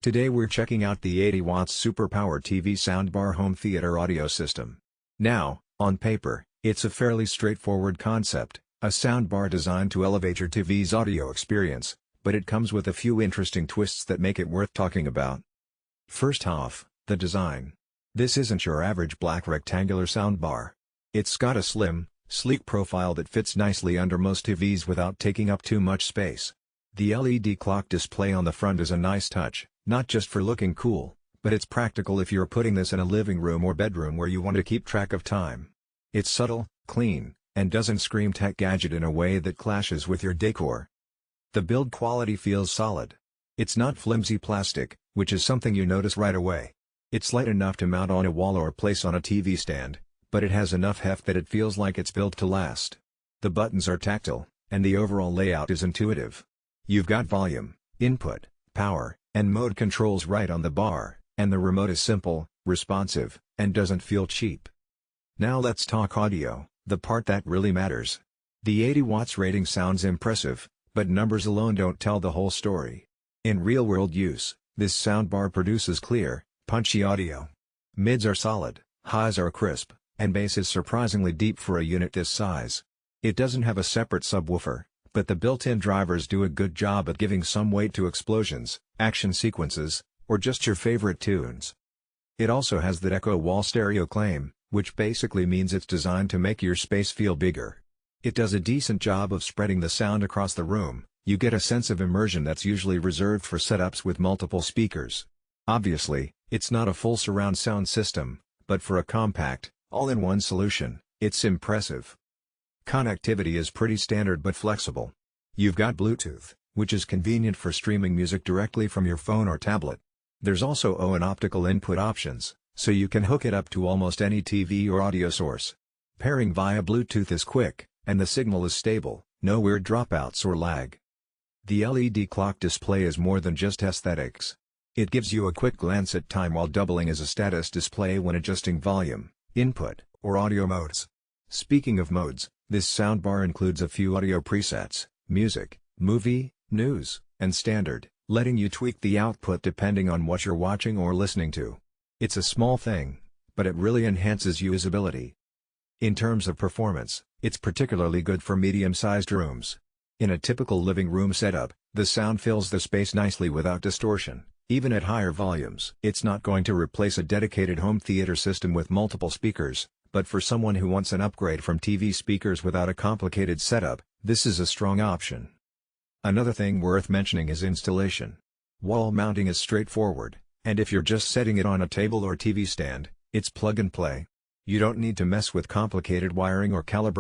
Today we're checking out the 80 watts superpower TV soundbar home theater audio system. Now, on paper, it's a fairly straightforward concept, a soundbar designed to elevate your TV's audio experience, but it comes with a few interesting twists that make it worth talking about. First off, the design. This isn't your average black rectangular soundbar. It's got a slim, sleek profile that fits nicely under most TVs without taking up too much space. The LED clock display on the front is a nice touch, not just for looking cool, but it's practical if you're putting this in a living room or bedroom where you want to keep track of time. It's subtle, clean, and doesn't scream tech gadget in a way that clashes with your decor. The build quality feels solid. It's not flimsy plastic, which is something you notice right away. It's light enough to mount on a wall or place on a TV stand, but it has enough heft that it feels like it's built to last. The buttons are tactile, and the overall layout is intuitive. You've got volume, input, power, and mode controls right on the bar, and the remote is simple, responsive, and doesn't feel cheap. Now let's talk audio, the part that really matters. The 80 watts rating sounds impressive, but numbers alone don't tell the whole story. In real-world use, this soundbar produces clear, punchy audio. Mids are solid, highs are crisp, and bass is surprisingly deep for a unit this size. It doesn't have a separate subwoofer, but the built-in drivers do a good job at giving some weight to explosions, action sequences, or just your favorite tunes. It also has that echo wall stereo claim, which basically means it's designed to make your space feel bigger. It does a decent job of spreading the sound across the room. You get a sense of immersion that's usually reserved for setups with multiple speakers. Obviously, it's not a full surround sound system, but for a compact, all-in-one solution, it's impressive. Connectivity is pretty standard but flexible. You've got Bluetooth, which is convenient for streaming music directly from your phone or tablet. There's also O and optical input options, so you can hook it up to almost any TV or audio source. Pairing via Bluetooth is quick, and the signal is stable, no weird dropouts or lag. The LED clock display is more than just aesthetics. It gives you a quick glance at time while doubling as a status display when adjusting volume, input, or audio modes. Speaking of modes, this soundbar includes a few audio presets: music, movie, news, and standard, letting you tweak the output depending on what you're watching or listening to. It's a small thing, but it really enhances usability. In terms of performance, it's particularly good for medium-sized rooms. In a typical living room setup, the sound fills the space nicely without distortion, even at higher volumes. It's not going to replace a dedicated home theater system with multiple speakers, but for someone who wants an upgrade from TV speakers without a complicated setup, this is a strong option. Another thing worth mentioning is installation. Wall mounting is straightforward, and if you're just setting it on a table or TV stand, it's plug and play. You don't need to mess with complicated wiring or calibration.